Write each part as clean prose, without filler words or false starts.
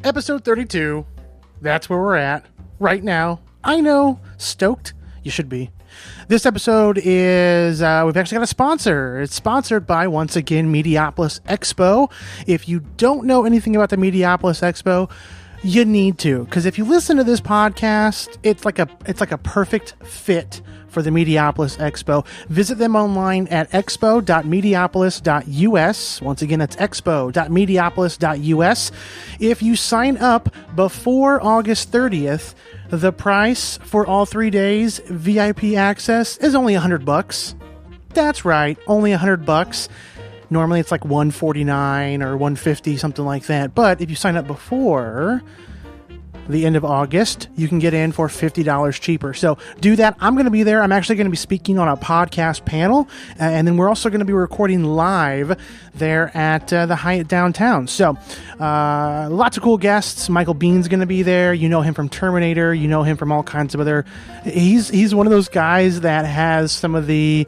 Episode 32. That's where we're at right now. I know. Stoked. You should be. This episode is, we've actually got a sponsor. It's sponsored by, once again, Mediapolis Expo. If you don't know anything about the Mediapolis Expo, you need to, because if you listen to this podcast, it's like a perfect fit for the Mediapolis Expo. Visit them online at expo.mediapolis.us. Once again, that's expo.mediapolis.us. If you sign up before August 30th, the price for all 3 days VIP access is only $100. That's right, only $100. Normally it's like $149 or $150, something like that. But if you sign up before the end of August, you can get in for $50 cheaper. So do that. I'm going to be there. I'm actually going to be speaking on a podcast panel. And then we're also going to be recording live there at the Hyatt downtown. So lots of cool guests. Michael Bihn's going to be there. You know him from Terminator. You know him from all kinds of other... He's one of those guys that has some of the...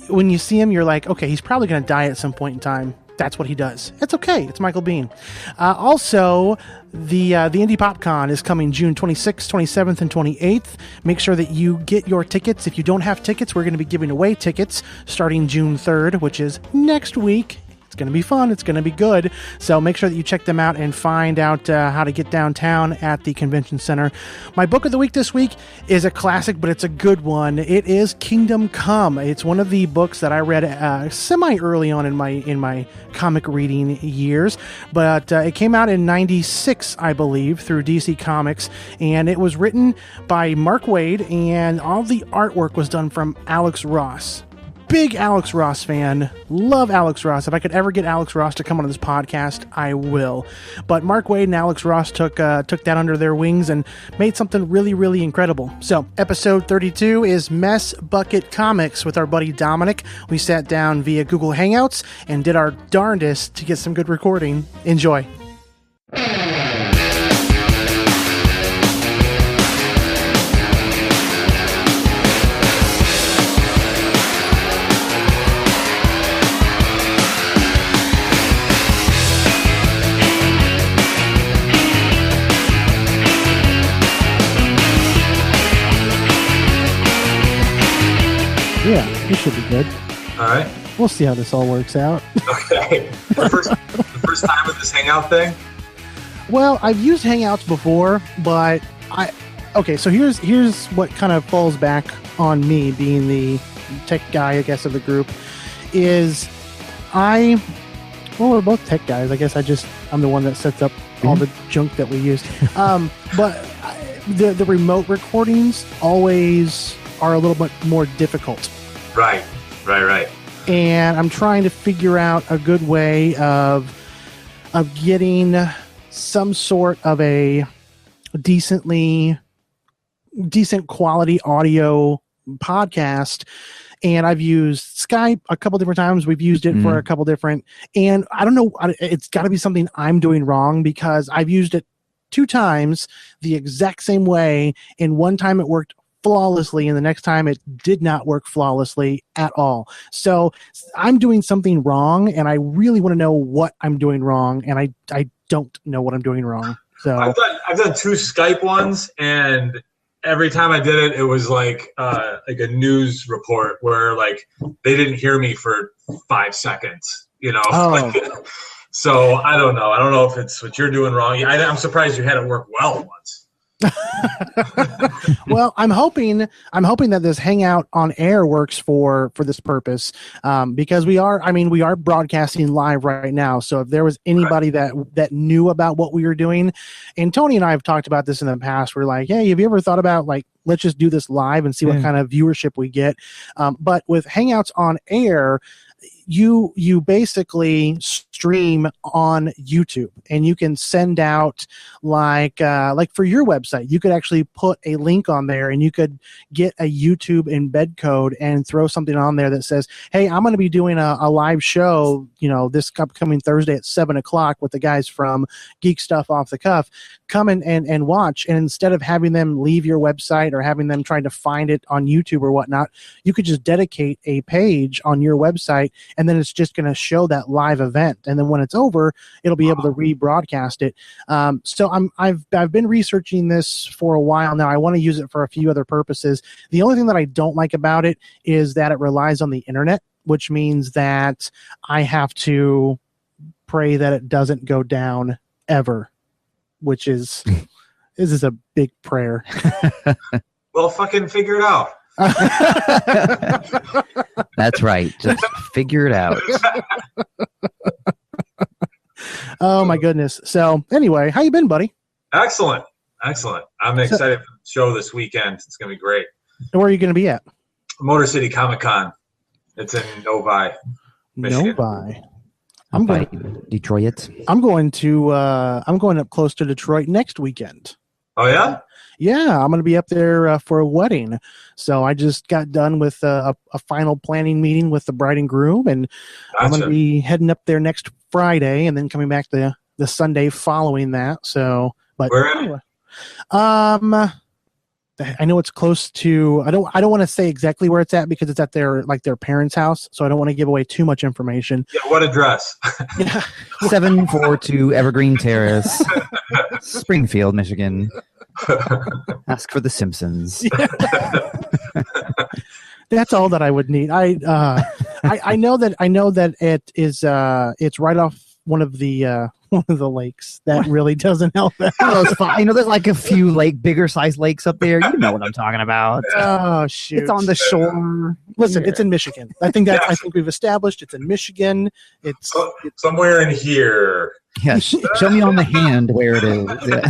When you see him, you're like, okay, he's probably going to die at some point in time. That's what he does. It's okay. It's Michael Biehn. Also, the Indie PopCon is coming June 26th, 27th, and 28th. Make sure that you get your tickets. If you don't have tickets, we're going to be giving away tickets starting June 3rd, which is next week. It's going to be fun. It's going to be good. So make sure that you check them out and find out how to get downtown at the convention center. My book of the week this week is a classic, but it's a good one. It is Kingdom Come. It's one of the books that I read semi early on in my comic reading years, but it came out in '96, I believe, through DC Comics, and it was written by Mark Waid, and all the artwork was done from Alex Ross. Big Alex Ross fan. Love Alex Ross. If I could ever get Alex Ross to come on this podcast, I will. But Mark Waid and Alex Ross took that under their wings and made something really, really incredible. So, episode 32 is Mess Bucket Comics with our buddy Dominic. We sat down via Google Hangouts and did our darndest to get some good recording. Enjoy. Yeah, this should be good. All right. We'll see how this all works out. Okay. The first time with this Hangout thing? Well, I've used Hangouts before, but so here's what kind of falls back on me being the tech guy, I guess, of the group, is we're both tech guys. I guess I'm the one that sets up all the junk that we use. But the remote recordings always are a little bit more difficult. Right. And I'm trying to figure out a good way of getting some sort of a decent quality audio podcast. And I've used Skype a couple different times. We've used it for a couple different, and I don't know, it's got to be something I'm doing wrong, because I've used it 2 times the exact same way, and one time it worked flawlessly, and the next time it did not work flawlessly at all. So I'm doing something wrong, and I really want to know what I'm doing wrong, and I don't know what I'm doing wrong. So I've done 2 Skype ones, and every time I did it, it was like a news report where like they didn't hear me for 5 seconds, you know. Oh. So I don't know. I don't know if it's what you're doing wrong. I'm surprised you had it work well once. Well, I'm hoping that this Hangout on air works for this purpose, because we are broadcasting live right now. So if there was anybody that knew about what we were doing, and Tony and I have talked about this in the past, we're like, hey, have you ever thought about, like, let's just do this live and see what kind of viewership we get? But with Hangouts on air, you basically stream on YouTube, and you can send out like for your website, you could actually put a link on there, and you could get a YouTube embed code and throw something on there that says, hey, I'm going to be doing a live show, this upcoming Thursday at 7:00 with the guys from Geek Stuff Off the Cuff. Come and watch. And instead of having them leave your website or having them trying to find it on YouTube or whatnot, you could just dedicate a page on your website, and then it's just going to show that live event. and then when it's over, it'll be able to rebroadcast it. So I've been researching this for a while now. I want to use it for a few other purposes. The only thing that I don't like about it is that it relies on the internet, which means that I have to pray that it doesn't go down ever, which is a big prayer. Well, fucking figure it out. That's right. Just figure it out. Oh my goodness. So anyway, how you been, buddy? Excellent. I'm excited for the show this weekend. It's going to be great. Where are you going to be at? Motor City Comic Con. It's in Novi, Michigan. Novi. I'm going Detroit. I'm going up close to Detroit next weekend. Oh, yeah? Yeah, I'm going to be up there for a wedding. So I just got done with a final planning meeting with the bride and groom, and Gotcha. I'm going to be heading up there next Friday and then coming back the Sunday following that. So, but Where at? anyway, I know it's close to. I don't want to say exactly where it's at because it's at their parents' house. So I don't want to give away too much information. Yeah, what address? Yeah. 742 Evergreen Terrace, Springfield, Michigan. Ask for the Simpsons. Yeah. That's all that I would need. I know that it is. It's right off one of the lakes. That really doesn't help. There's like a few bigger sized lakes up there. You know what I'm talking about. Oh shoot! It's on the shore. Listen, it's in Michigan. I think we've established it's in Michigan. It's somewhere in here. Yeah, show me on the hand where it is. Yeah.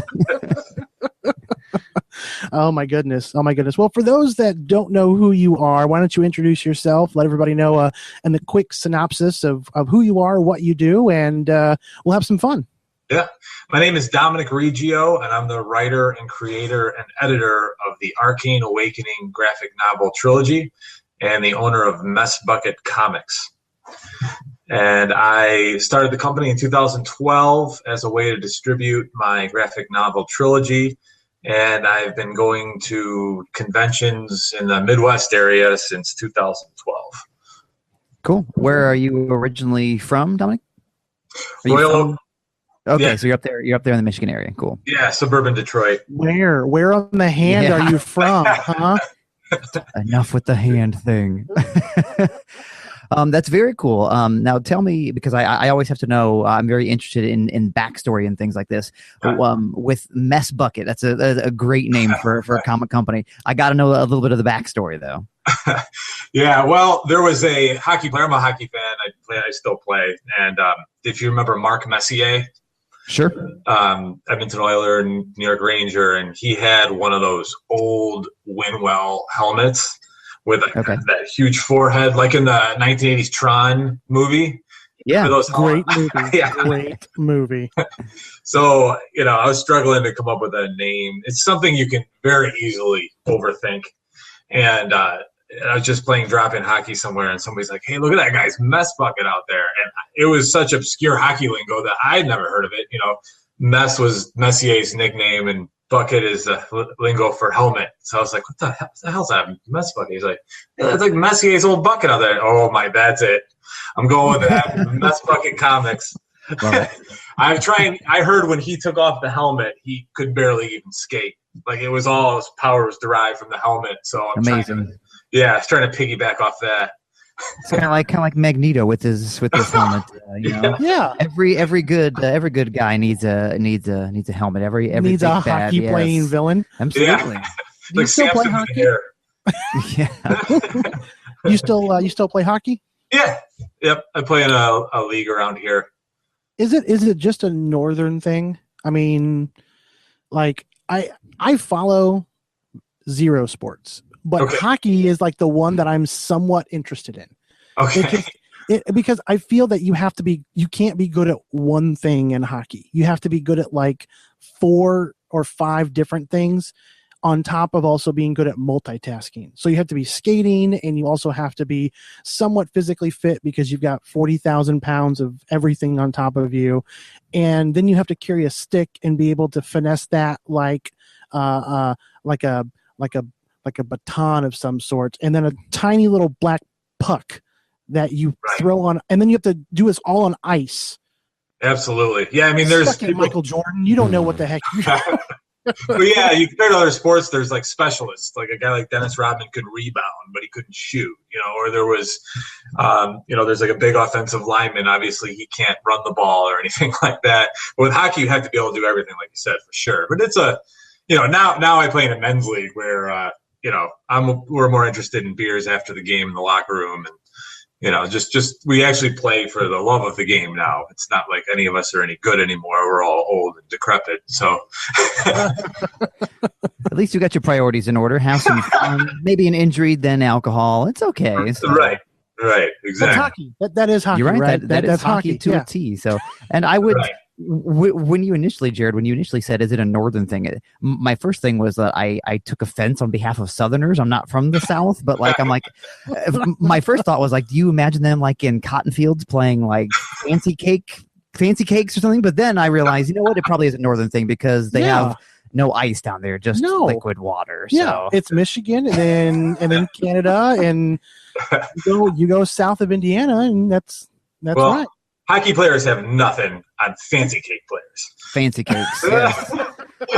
Oh my goodness. Well, for those that don't know who you are, why don't you introduce yourself? Let everybody know and the quick synopsis of who you are, what you do, and we'll have some fun. Yeah. My name is Dominic Riggio, and I'm the writer and creator and editor of the Arcane Awakening graphic novel trilogy and the owner of Mess Bucket Comics. And I started the company in 2012 as a way to distribute my graphic novel trilogy. And I've been going to conventions in the Midwest area since 2012. Cool. Where are you originally from, Dominic? Royal. Okay, Yeah. so you're up there in the Michigan area. Cool. Yeah, suburban Detroit. Where on the hand are you from, huh? Enough with the hand thing. That's very cool. Now tell me, because I always have to know, I'm very interested in backstory and things like this. With Mess Bucket, that's a great name for a comic company. I got to know a little bit of the backstory, though. Yeah, well, there was a hockey player. I'm a hockey fan. I still play. And if you remember Mark Messier, sure. Edmonton Oiler and New York Ranger, and he had one of those old Winwell helmets with that huge forehead, like in the 1980s Tron movie. Yeah, great movie. Yeah. Great movie. So, I was struggling to come up with a name. It's something you can very easily overthink. And I was just playing drop-in hockey somewhere, and somebody's like, hey, look at that guy's Mess Bucket out there. And it was such obscure hockey lingo that I'd never heard of it. Mess was Messier's nickname, and bucket is the lingo for helmet. So I was like, what the hell's that Mess Bucket? He's like, yeah, that's like Messier's old bucket out there. Oh my, that's it. I'm going with that. Mess Bucket Comics. I heard when he took off the helmet, he could barely even skate. Like it was all his power was derived from the helmet. So I'm amazing. I was trying to piggyback off that. It's kind of like Magneto with his helmet. Yeah. Every good guy needs a helmet. Every needs a hockey playing villain. Absolutely. Yeah. Do you still play hockey? Yeah. You still play hockey? Yeah. Yep. I play in a league around here. Is it just a northern thing? I mean, like I follow zero sports. But hockey is like the one that I'm somewhat interested in. Okay. Because I feel that you can't be good at one thing in hockey. You have to be good at like 4 or 5 different things on top of also being good at multitasking. So you have to be skating, and you also have to be somewhat physically fit because you've got 40,000 pounds of everything on top of you. And then you have to carry a stick and be able to finesse that like a baton of some sort, and then a tiny little black puck that you throw on, and then you have to do this all on ice. Absolutely. Yeah, I mean, there's Suck it, Michael Jordan. You don't know what the heck you're doing. But yeah, you compare to other sports, there's like specialists. Like a guy like Dennis Rodman could rebound, but he couldn't shoot, or there was, there's like a big offensive lineman. Obviously, he can't run the ball or anything like that. But with hockey, you have to be able to do everything, like you said, for sure. But it's now I play in a men's league where, we're more interested in beers after the game in the locker room. And, just we actually play for the love of the game now. It's not like any of us are any good anymore. We're all old and decrepit. So at least you got your priorities in order. Have some fun. Maybe an injury, then alcohol. It's okay. So. Right. Exactly. That's hockey. That is hockey. You're right. Right? That's hockey to yeah. a T. So, and I would. Right. When you initially said, is it a northern thing? My first thing was that I took offense on behalf of Southerners. I'm not from the South, but my first thought was like, do you imagine them like in cotton fields playing like fancy cakes or something? But then I realized, you know what? It probably is a northern thing because they have no ice down there, just liquid water. So. Yeah, it's Michigan and then Canada, and you go south of Indiana, and that's right. Hockey players have nothing on fancy cake players. Fancy cakes. Yes.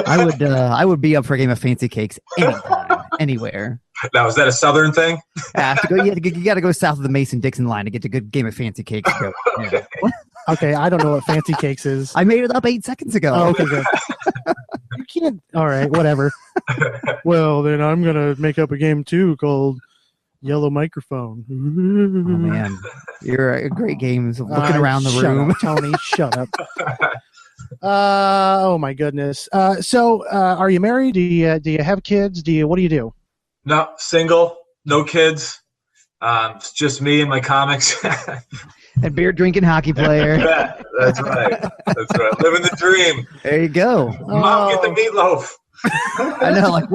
I would be up for a game of fancy cakes anytime, anywhere. Now, is that a Southern thing? You got to go south of the Mason-Dixon line to get a good game of fancy cakes. Yeah. Okay, I don't know what fancy cakes is. I made it up 8 seconds ago. Oh, okay, good. You can't. All right, whatever. Well, then I'm gonna make up a game too called Yellow Microphone. Oh man, you're a great game. Looking around the room, up, Tony. Shut up. Oh my goodness. So, are you married? Do you have kids? What do you do? No, single, no kids. It's just me and my comics. And beer drinking hockey player. Yeah, that's right. Living the dream. There you go. Mom, get the meatloaf. I know, like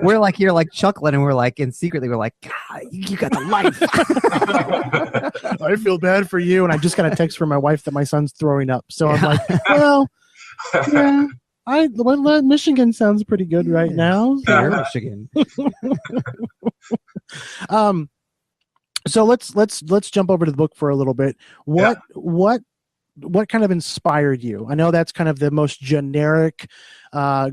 we're like here, like chuckling, and we're like, and secretly we're like, God, you got the life. I feel bad for you, and I just got a text from my wife that my son's throwing up. So I'm like, well, yeah, Michigan sounds pretty good right now. Here, Michigan. So let's jump over to the book for a little bit. What kind of inspired you? I know that's kind of the most generic,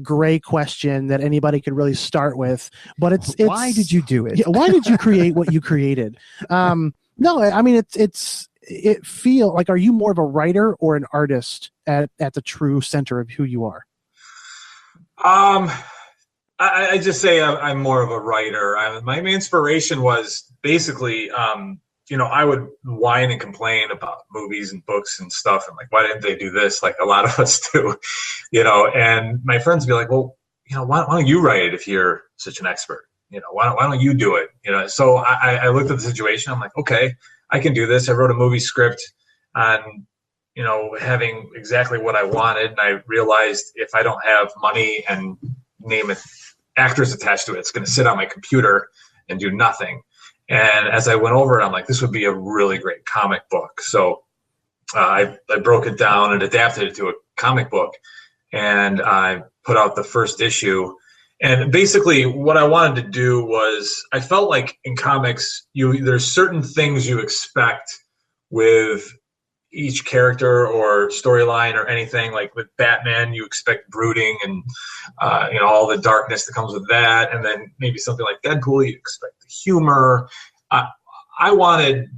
gray question that anybody could really start with. But it's why did you do it? Yeah, why did you create what you created? No, I mean it feel like, are you more of a writer or an artist at the true center of who you are? I just say I'm more of a writer. My inspiration was basically, I would whine and complain about movies and books and stuff, and like, why didn't they do this? Like a lot of us do, And my friends would be like, well, why don't you write it if you're such an expert? Why don't you do it? So I looked at the situation. I'm like, okay, I can do this. I wrote a movie script on, having exactly what I wanted, and I realized if I don't have money and name it actors attached to it, it's going to sit on my computer and do nothing. And as I went over it, I'm like, this would be a really great comic book. So I broke it down and adapted it to a comic book, and I put out the first issue. And basically what I wanted to do was, I felt like in comics, there's certain things you expect with each character or storyline or anything. Like with Batman, you expect brooding and all the darkness that comes with that, and then maybe something like Deadpool, you expect the humor. I wanted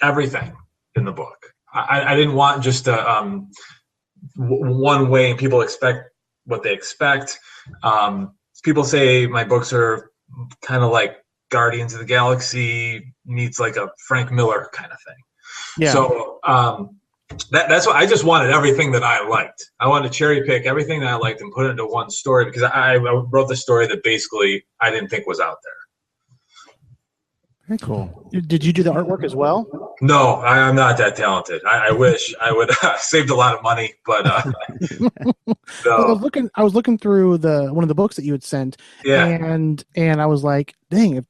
everything in the book. I didn't want just one way, and people expect what they expect. People say my books are kind of like Guardians of the Galaxy meets like a Frank Miller kind of thing. Yeah. So that's what I just wanted, everything that I liked. I wanted to cherry pick everything that I liked and put it into one story, because I wrote the story that basically I didn't think was out there. Very cool. Did you do the artwork as well? No, I'm not that talented. I wish I would have saved a lot of money, but no. I was looking through one of the books that you had sent, and I was like, dang,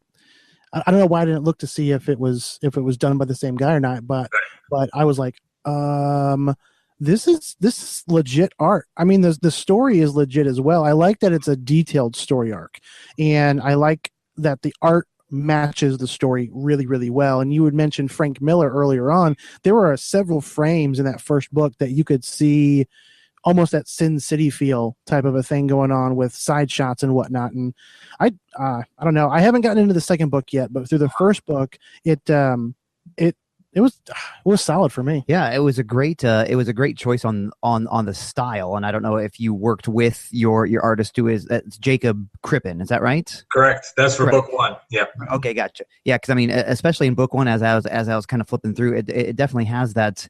I don't know why I didn't look to see if it was done by the same guy or not, but I was like, this is legit art. I mean, the story is legit as well. I like that it's a detailed story arc, and I like that the art matches the story really, really well. And you had mentioned Frank Miller earlier on. There were several frames in that first book that you could see almost that Sin City feel type of a thing going on with side shots and whatnot. And I don't know. I haven't gotten into the second book yet, but through the first book, it was solid for me. Yeah, it was a great choice on the style. And I don't know if you worked with your artist who is Jacob Crippen. Is that right? Correct. That's for book one. Yeah. Okay, gotcha. Yeah, because I mean, especially in book one, as I was kind of flipping through, it definitely has that.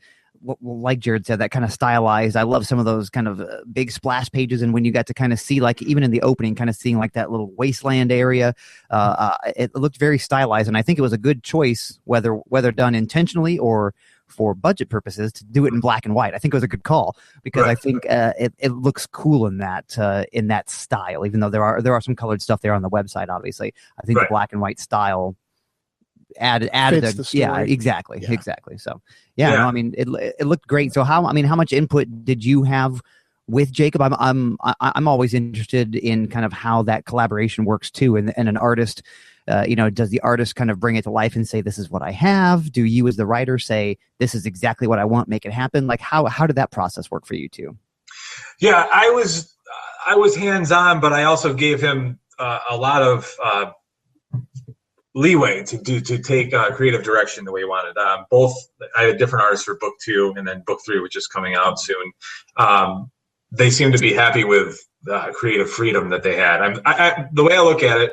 Like Jared said, that kind of stylized. I love some of those kind of big splash pages, and when you got to kind of see, like even in the opening, kind of seeing like that little wasteland area, it looked very stylized, and I think it was a good choice, whether done intentionally or for budget purposes, to do it in black and white. I think it was a good call because right. I think it looks cool in that style, even though there are some colored stuff there on the website. Obviously, I think the black and white style added exactly. So no, I mean it looked great. So how much input did you have with Jacob? I'm always interested in kind of how that collaboration works too, and an artist, does the artist kind of bring it to life and say, this is what I have? Do you as the writer say, this is exactly what I want, make it happen? Like how did that process work for you too? Yeah, I was hands-on, but I also gave him a lot of leeway to take creative direction the way he wanted. Both, I had different artists for book 2, and then book 3, which is coming out soon. They seem to be happy with the creative freedom that they had. The way I look at it,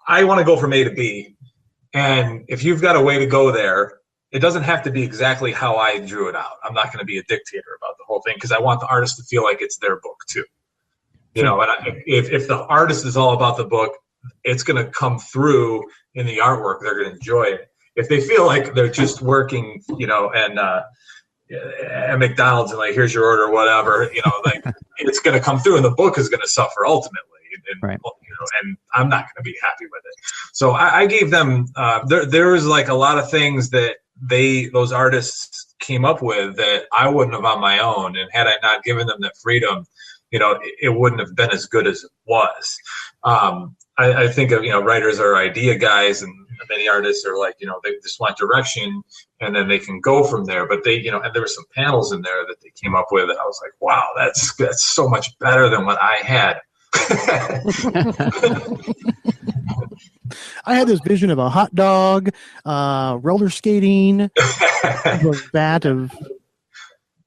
I want to go from A to B, and if you've got a way to go there, it doesn't have to be exactly how I drew it out. I'm not going to be a dictator about the whole thing because I want the artist to feel like it's their book too. And if the artist is all about the book, it's going to come through in the artwork. They're going to enjoy it. If they feel like they're just working, and at McDonald's and like, here's your order, whatever, like it's going to come through and the book is going to suffer ultimately. And, right. And I'm not going to be happy with it. So I gave them, there was like a lot of things that those artists came up with that I wouldn't have on my own. And had I not given them that freedom, it wouldn't have been as good as it was. I think of, writers are idea guys, and many artists are like, they just want direction and then they can go from there. But they, and there were some panels in there that they came up with, and I was like, wow, that's so much better than what I had. I had this vision of a hot dog, roller skating, of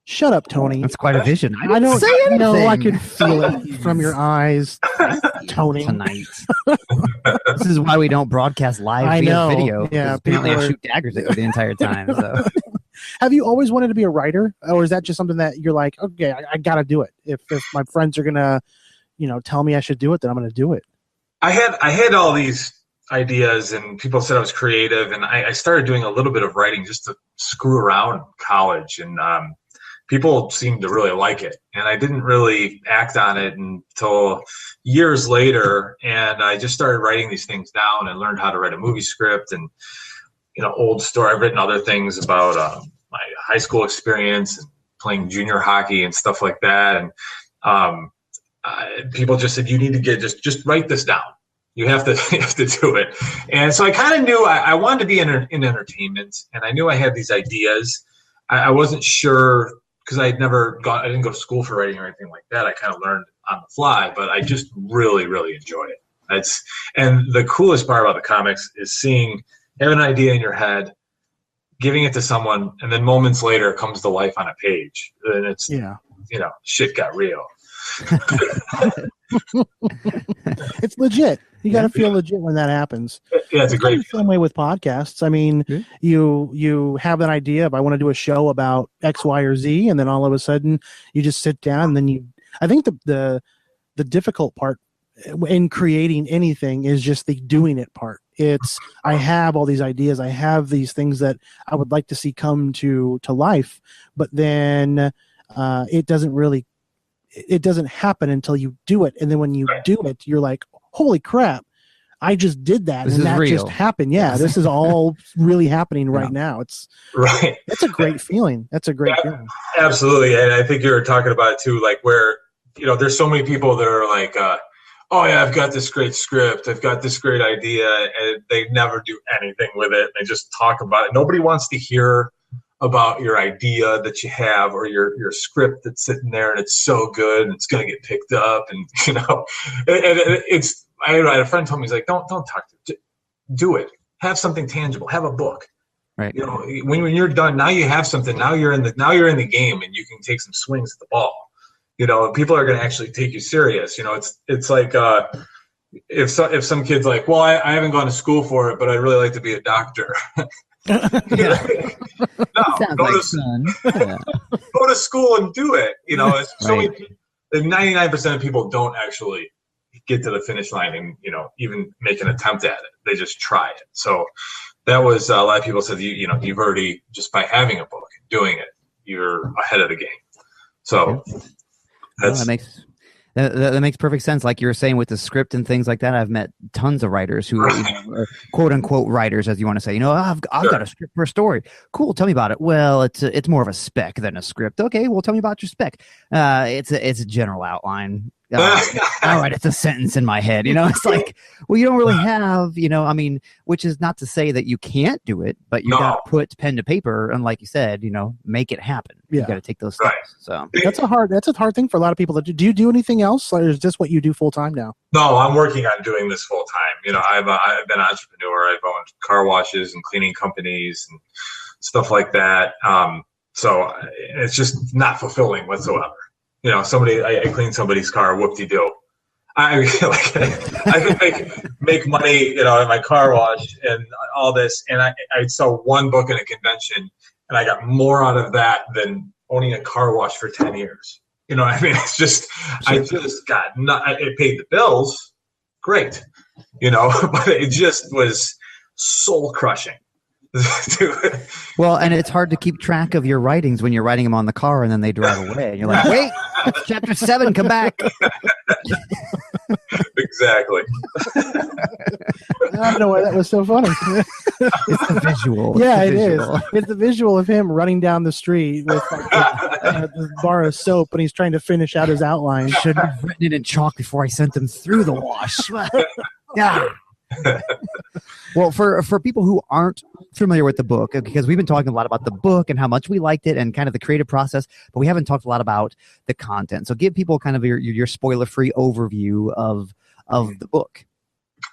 shut up, Tony. That's quite a vision. I don't say anything. I could feel it from your eyes, Tony. Tonight. This is why we don't broadcast live via video. Yeah, apparently I shoot daggers at you the entire time. So. Have you always wanted to be a writer, or is that just something that you're like, okay, I got to do it? If my friends are gonna, tell me I should do it, then I'm gonna do it. I had all these ideas, and people said I was creative, and I started doing a little bit of writing just to screw around in college, and people seemed to really like it, and I didn't really act on it until years later, and I just started writing these things down and learned how to write a movie script, and old story. I've written other things about my high school experience and playing junior hockey and stuff like that, and people just said, you need to just write this down. You have to do it. And so I kind of knew I wanted to be in entertainment, and I knew I had these ideas. I wasn't sure because I didn't go to school for writing or anything like that. I kind of learned on the fly, but I just really, really enjoy it. And the coolest part about the comics is having an idea in your head, giving it to someone, and then moments later it comes to life on a page. And it's, shit got real. It's legit. You got to feel legit when that happens. Yeah, it's a great the same way with podcasts. I mean, you have an idea of I want to do a show about X, Y, or Z, and then all of a sudden you just sit down, and then I think the difficult part in creating anything is just the doing it part. It's I have all these ideas, I have these things that I would like to see come to life, but then it doesn't happen until you do it. And then when you do it, you're like, holy crap, I just did that. And that just happened. Yeah, this is all really happening right now. It's right. That's a great feeling. That's a great feeling. Absolutely. And I think you were talking about it too, like where, there's so many people that are like, oh yeah, I've got this great script, I've got this great idea, and they never do anything with it. They just talk about it. Nobody wants to hear about your idea that you have or your script that's sitting there and it's so good and it's going to get picked up, and it's. I had a friend told me, he's like, don't talk to it. Do it. Have something tangible. Have a book. Right. When you're done, now you have something. Now you're in the game, and you can take some swings at the ball. People are going to actually take you serious. It's like if some kid's like, well, I haven't gone to school for it, but I'd really like to be a doctor. No, Sounds like fun. Yeah. Go to school and do it. So right. 99% of people don't actually get to the finish line and even make an attempt at it. They just try it. So that was a lot of people said you've already, just by having a book and doing it, you're ahead of the game. So that makes perfect sense. Like you were saying with the script and things like that, I've met tons of writers who are quote unquote writers, as you want to say. I've got a script for a story. Cool, tell me about it. Well, it's more of a spec than a script. Okay, well, tell me about your spec. It's a general outline. All right, it's a sentence in my head. It's like, well, you don't really have, which is not to say that you can't do it, but you got to put pen to paper and, like you said, make it happen. Yeah. You got to take those steps. Right. So that's a hard thing for a lot of people to do. Do you do anything else, or is this what you do full time now? No, I'm working on doing this full time. I've been an entrepreneur. I've owned car washes and cleaning companies and stuff like that. So it's just not fulfilling whatsoever. I clean somebody's car, whoop-de-doo. I could make money, at my car wash and all this, and I sell one book in a convention, and I got more out of that than owning a car wash for 10 years. It's just, I just got, it paid the bills, great, but it just was soul crushing. Well, and it's hard to keep track of your writings when you're writing them on the car and then they drive away. And you're like, wait, chapter 7, come back. Exactly. I don't know why that was so funny. It's the visual. Yeah, it is. It's the visual of him running down the street with the bar of soap, and he's trying to finish out his outline. Should have written it in chalk before I sent them through the wash. Yeah. Well, for people who aren't familiar with the book, because we've been talking a lot about the book and how much we liked it and kind of the creative process, but we haven't talked a lot about the content. So give people kind of your spoiler-free overview of the book.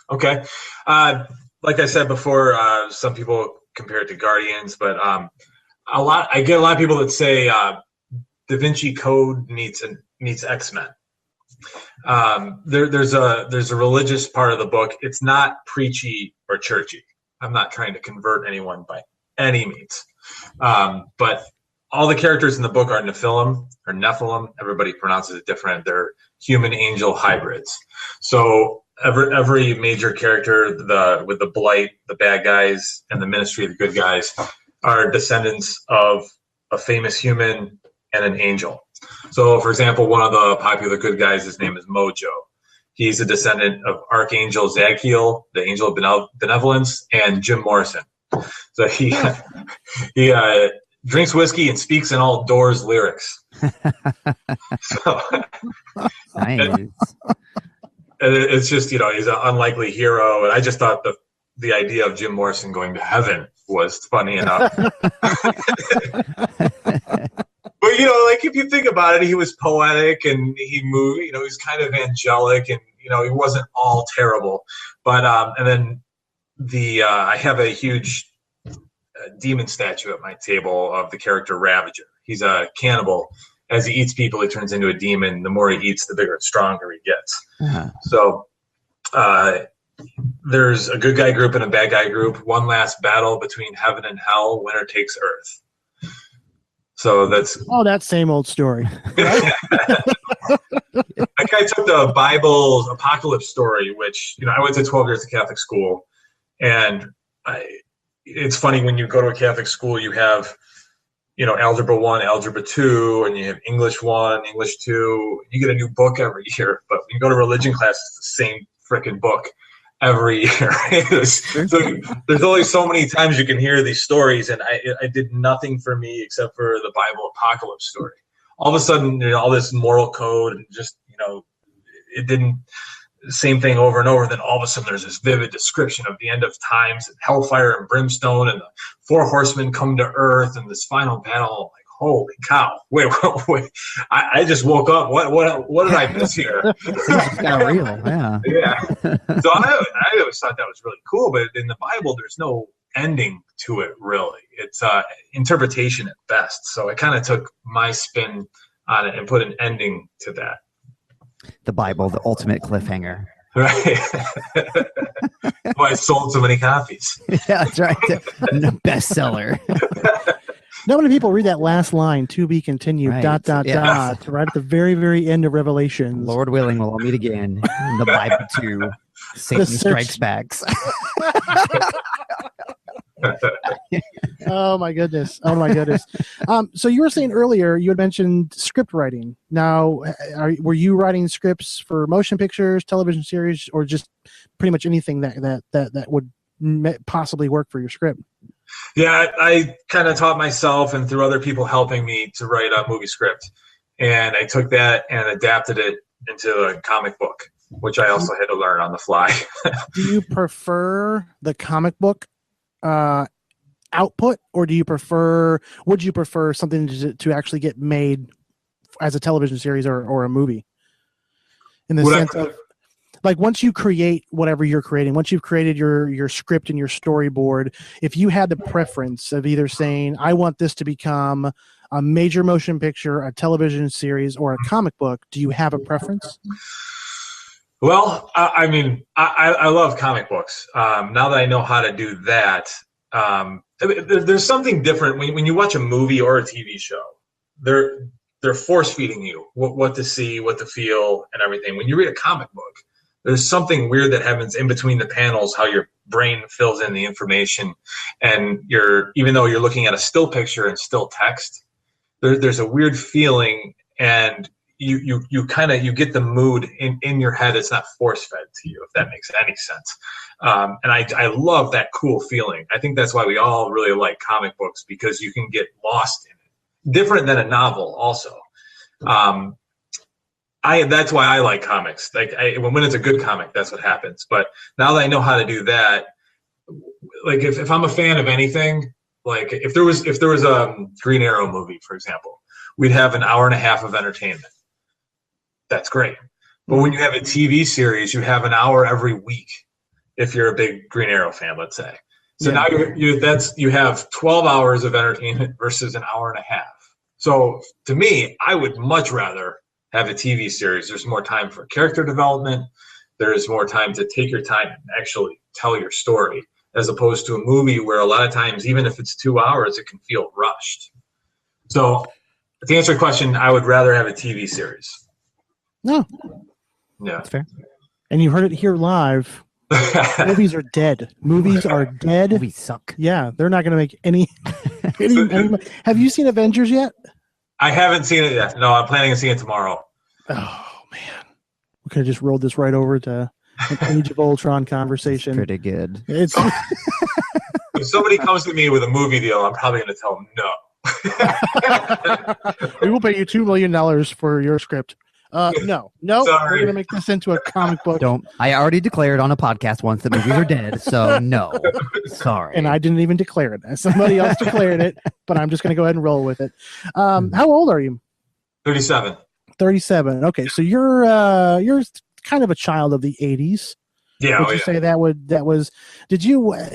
Okay. Like I said before, some people compare it to Guardians, but I get a lot of people that say Da Vinci Code meets X-Men. There's a religious part of the book. It's not preachy or churchy. I'm not trying to convert anyone by any means. But all the characters in the book are Nephilim. Everybody pronounces it different. They're human angel hybrids. So every major character, with the Blight, the bad guys, and the Ministry of the good guys, are descendants of a famous human and an angel. So, for example, one of the popular good guys, his name is Mojo. He's a descendant of Archangel Zachiel, the angel of benevolence, and Jim Morrison. So he drinks whiskey and speaks in all Doors lyrics. So, nice. It's just, he's an unlikely hero. And I just thought the idea of Jim Morrison going to heaven was funny enough. But, if you think about it, he was poetic and he moved, he was kind of angelic and, he wasn't all terrible. But, and then I have a huge demon statue at my table of the character Ravager. He's a cannibal. As he eats people, he turns into a demon. The more he eats, the bigger and stronger he gets. Uh-huh. So there's a good guy group and a bad guy group. One last battle between heaven and hell. Winner takes earth. So that's that same old story. Right? I kind of took the Bible's apocalypse story, which I went to 12 years of Catholic school, and it's funny when you go to a Catholic school, you have Algebra 1, Algebra 2, and you have English 1, English 2. You get a new book every year, but when you go to religion class, it's the same freaking book every year. So there's only so many times you can hear these stories, and I did nothing for me except for the Bible apocalypse story. All of a sudden, all this moral code and just, it didn't. same thing over and over. Then all of a sudden there's this vivid description of the end of times and hellfire and brimstone and the 4 horsemen come to earth and this final battle. Like, holy cow! Wait! I just woke up. What did I miss here? It's got real, yeah. Yeah. So I always thought that was really cool, but in the Bible, there's no ending to it really. It's interpretation at best. So I kind of took my spin on it and put an ending to that. The Bible, the ultimate cliffhanger. Right. Why I sold so many copies. Yeah, that's right. Bestseller. Not many people read that last line, to be continued, Right. dot, Yeah. right at the very, very end of Revelations. Lord willing, we'll all meet again in the Bible 2. Satan Strikes Back. Oh my goodness. So you were saying earlier, you had mentioned script writing. Now, were you writing scripts for motion pictures, television series, or just pretty much anything that would possibly work for your script? Yeah, I kind of taught myself and through other people helping me to write a movie script. And I took that and adapted it into a comic book, which I also had to learn on the fly. Do you prefer the comic book output, or would you prefer something to actually get made as a television series or a movie? In the sense of, like, once you create whatever you're creating, once you've created your script and your storyboard, if you had the preference of either saying, I want this to become a major motion picture, a television series, or a comic book, do you have a preference? Well, I mean, I love comic books. Now that I know how to do that, there's something different when you watch a movie or a TV show. They're force feeding you what to see, what to feel, and everything. When you read a comic book, there's something weird that happens in between the panels, how your brain fills in the information, and even though you're looking at a still picture and still text, there's a weird feeling, and you get the mood in your head. It's not force fed to you, if that makes any sense. And I love that cool feeling. I think that's why we all really like comic books, because you can get lost in it. Different than a novel also. That's why I like comics. Like when it's a good comic, that's what happens. But now that I know how to do that, like if I'm a fan of anything, like if there was a Green Arrow movie, for example, we'd have an hour and a half of entertainment. That's great. But when you have a TV series, you have an hour every week. If you're a big Green Arrow fan, let's say. So now you have 12 hours of entertainment versus an hour and a half. So to me, I would much rather have a TV series. There's more time for character development. There's more time to take your time and actually tell your story, as opposed to a movie where a lot of times, even if it's 2 hours, it can feel rushed. So to answer your question, I would rather have a TV series. No. Yeah. That's fair. And you heard it here live. Movies are dead. Movies are dead. Movies suck. Yeah, they're not going to make any. Have you seen Avengers yet? I haven't seen it yet. No, I'm planning on seeing it tomorrow. Oh man, we could have just rolled this right over to an Age of Ultron conversation. It's pretty good. It's if somebody comes to me with a movie deal, I'm probably going to tell them no. We will pay you $2 million for your script. No, Sorry. we're going to make this into a comic book. Don't. I already declared on a podcast once that movies are dead, so no. Sorry. And I didn't even declare it. Somebody else declared it, but I'm just going to go ahead and roll with it. How old are you? 37. 37. Okay, so you're kind of a child of the 80s. Yeah. Would you say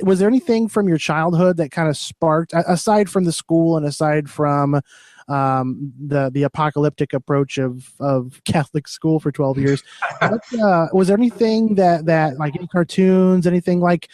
was there anything from your childhood that kind of sparked, aside from the school and aside from the apocalyptic approach of Catholic school for 12 years, was there anything that like any cartoons, anything like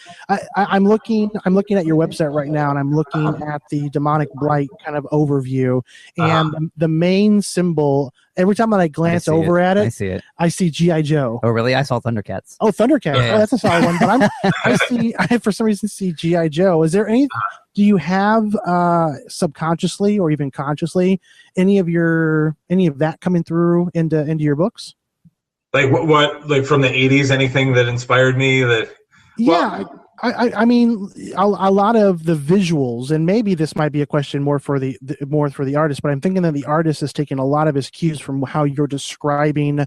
I'm looking at your website right now, and I'm looking at the demonic blight kind of overview, and the main symbol, every time that I glance over at it, I see G.I. Joe. Oh, really? I saw Thundercats. Oh, Thundercats. Yeah. Oh, that's a solid one. But I for some reason see G.I. Joe. Is there any? Do you have subconsciously or even consciously any of that coming through into your books? Like what like from the 80s? Anything that inspired me? That yeah, I mean, a lot of the visuals, and maybe this might be a question more for the artist, but I'm thinking that the artist is taking a lot of his cues from how you're describing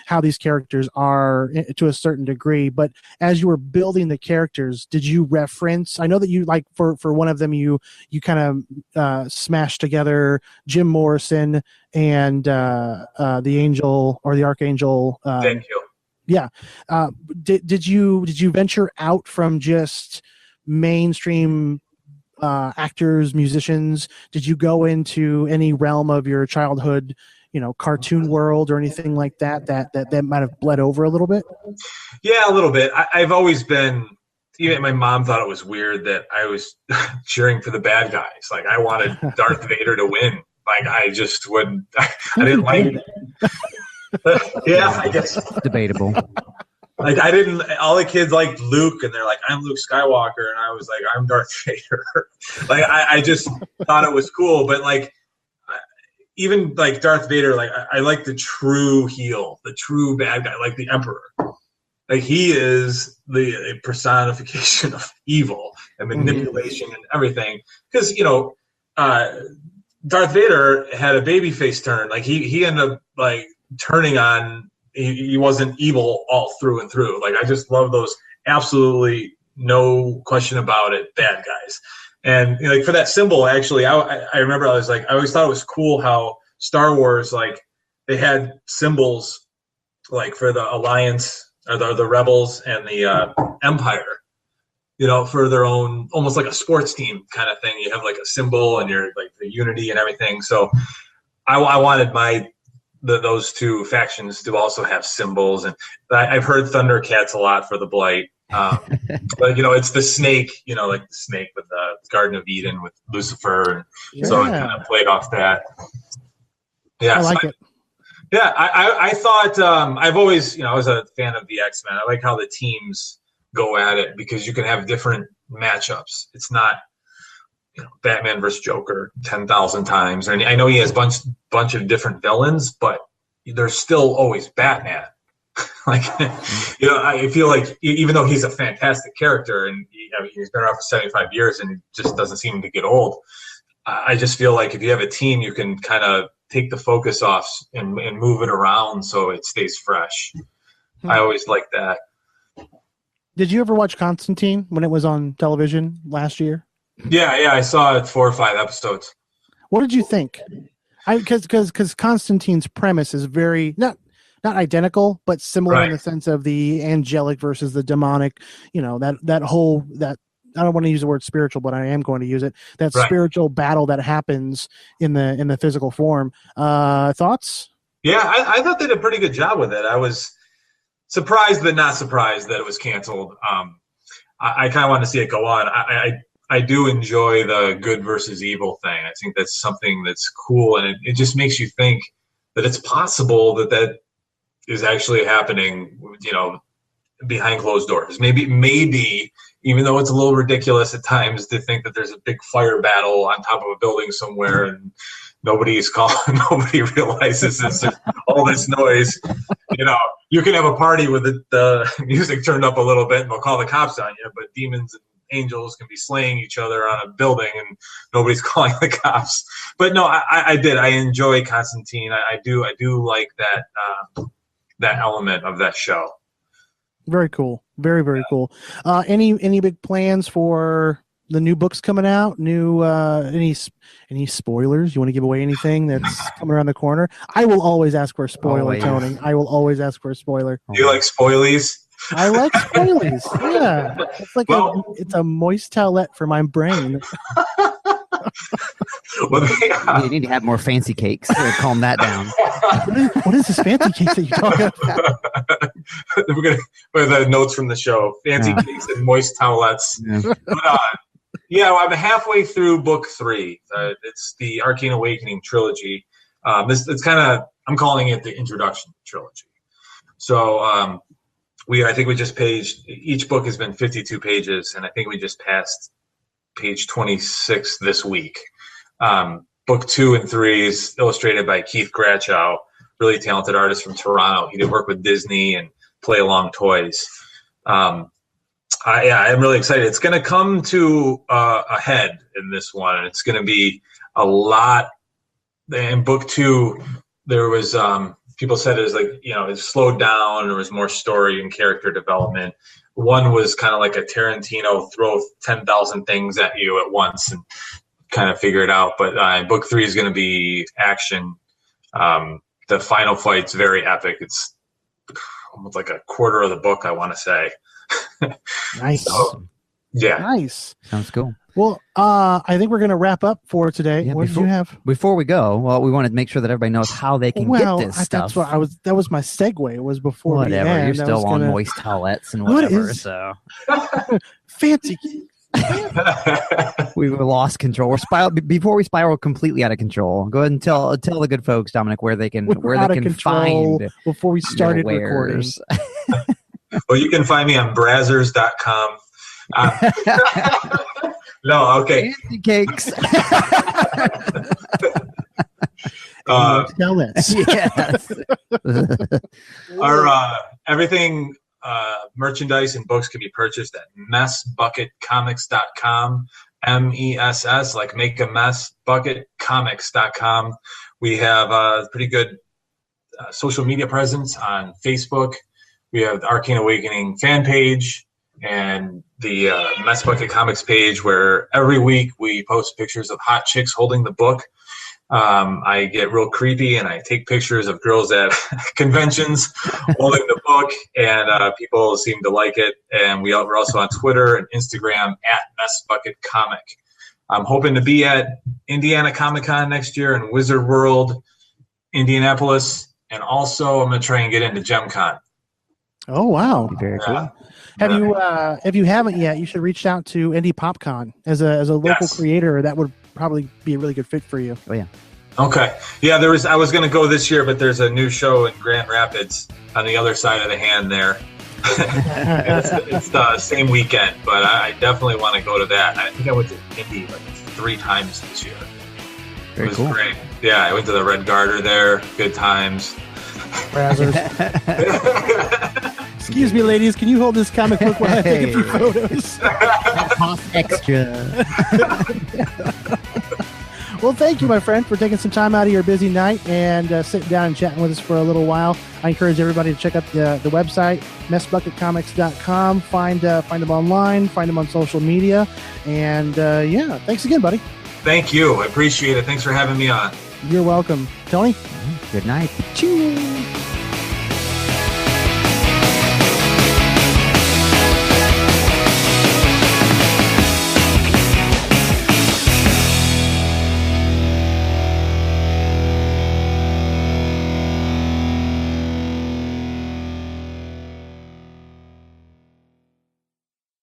how these characters are to a certain degree. But as you were building the characters, did you reference? I know that you like for one of them, you kind of smashed together Jim Morrison and the Angel or the Archangel. Thank you. Yeah. Did you venture out from just mainstream actors, musicians? Did you go into any realm of your childhood, cartoon world or anything like that might have bled over a little bit? Yeah, a little bit. I've always been. Even my mom thought it was weird that I was cheering for the bad guys. Like I wanted Darth Vader to win. Like I just wouldn't. I didn't like it. Yeah, I guess debatable. Like I didn't. All the kids liked Luke, and they're like, "I'm Luke Skywalker," and I was like, "I'm Darth Vader." Like I just thought it was cool, but like even like Darth Vader, like I like the true heel, the true bad guy, like the Emperor. Like he is the personification of evil and manipulation and everything. Because Darth Vader had a babyface turn. Like he ended up like turning on. He wasn't evil all through and through. Like I just love those absolutely no question about it bad guys. And like for that symbol, actually, I remember I was like I always thought it was cool how Star Wars like they had symbols like for the Alliance or the Rebels and the Empire. For their own, almost like a sports team kind of thing. You have like a symbol and you're like the unity and everything. So I wanted those two factions to also have symbols. And I've heard Thundercats a lot for the Blight. But, it's the snake, like the snake with the Garden of Eden with Lucifer. And so it kind of played off that. Yeah. I like it. Yeah. I thought I've always, I was a fan of the X-Men. I like how the teams go at it because you can have different matchups. It's not Batman versus Joker 10,000 times. And I know he has bunch of different villains, but there's still always Batman. Like I feel like even though he's a fantastic character and he's been around for 75 years and just doesn't seem to get old, I just feel like if you have a team, you can kind of take the focus off and move it around so it stays fresh. I always like that. Did you ever watch Constantine when it was on television last year? Yeah, I saw it 4 or 5 episodes. What did you think? Because Constantine's premise is very not identical, but similar in the sense of the angelic versus the demonic. That whole I don't want to use the word spiritual, but I am going to use it. That spiritual battle that happens in the physical form. Thoughts? Yeah, I thought they did a pretty good job with it. I was surprised but not surprised that it was canceled. I kind of want to see it go on. I do enjoy the good versus evil thing. I think that's something that's cool, and it just makes you think that it's possible that is actually happening, behind closed doors. Maybe, even though it's a little ridiculous at times to think that there's a big fire battle on top of a building somewhere and nobody realizes there's all this noise. You can have a party with the music turned up a little bit and they'll call the cops on you, but demons and angels can be slaying each other on a building and nobody's calling the cops. But no, I did. I enjoy Constantine. I do like that element of that show. Very cool. Very, very cool. Any big plans for the new books coming out? Any spoilers? You want to give away anything that's coming around the corner? I will always ask for a spoiler, Tony. I will always ask for a spoiler. Do you like spoilies? I like spoilies. Yeah, it's like it's a moist towelette for my brain. You need to have more fancy cakes. Calm that down. What is this fancy cake that you talk about? We're gonna with the notes from the show: fancy cakes and moist towelettes. Yeah. I'm halfway through book 3. It's the Arcane Awakening trilogy. It's kind of, I'm calling it the introduction trilogy. So I think we just each book has been 52 pages, and I think we just passed page 26 this week. Book 2 and 3 is illustrated by Keith Gratchow, really talented artist from Toronto. He did work with Disney and Play Along Toys. Yeah, I'm really excited. It's going to come to a head in this one, and it's going to be a lot. In book 2, there was people said it was like, it slowed down. There was more story and character development. 1 was kind of like a Tarantino, throw 10,000 things at you at once and kind of figure it out. But book 3 is going to be action. The final fight's very epic. It's almost like a quarter of the book, I want to say. Nice. So, yeah. Nice. Sounds cool. Well, I think we're going to wrap up for today. Yeah, what did you have? Before we go, we want to make sure that everybody knows how they can get this stuff. That's what that was my segue. Was before whatever. we end. You're still on moist towelettes and whatever. So fancy. We were lost control. Before we spiral completely out of control. Go ahead and tell the good folks, Dominic, where they can find before we started recording. Well, you can find me on brazzers.com. No, okay. Fancy cakes. Yes. Our everything merchandise and books can be purchased at messbucketcomics.com. MESS, like make a mess, bucketcomics.com. We have a pretty good social media presence on Facebook. We have the Arcane Awakening fan page and the Mess Bucket Comics page, where every week we post pictures of hot chicks holding the book. I get real creepy and I take pictures of girls at conventions holding the book, and people seem to like it. And we're also on Twitter and Instagram at Mess Bucket Comic. I'm hoping to be at Indiana Comic Con next year and Wizard World, Indianapolis, and also I'm going to try and get into GemCon. Oh wow! Very cool. If you haven't yet, you should reach out to Indie PopCon as a local creator. That would probably be a really good fit for you. Oh yeah. Okay. Yeah, I was going to go this year, but there's a new show in Grand Rapids on the other side of the hand there. it's the same weekend, but I definitely want to go to that. I think I went to Indy like 3 times this year. Very it was cool. Great. Yeah, I went to the Red Garter there. Good times. Brazzers. Excuse me, ladies. Can you hold this comic book while I take a few photos? Extra. Well, thank you, my friend, for taking some time out of your busy night and sitting down and chatting with us for a little while. I encourage everybody to check out the website, messbucketcomics.com. Find them online, find them on social media. And, thanks again, buddy. Thank you. I appreciate it. Thanks for having me on. You're welcome. Tony? Good night. Cheers.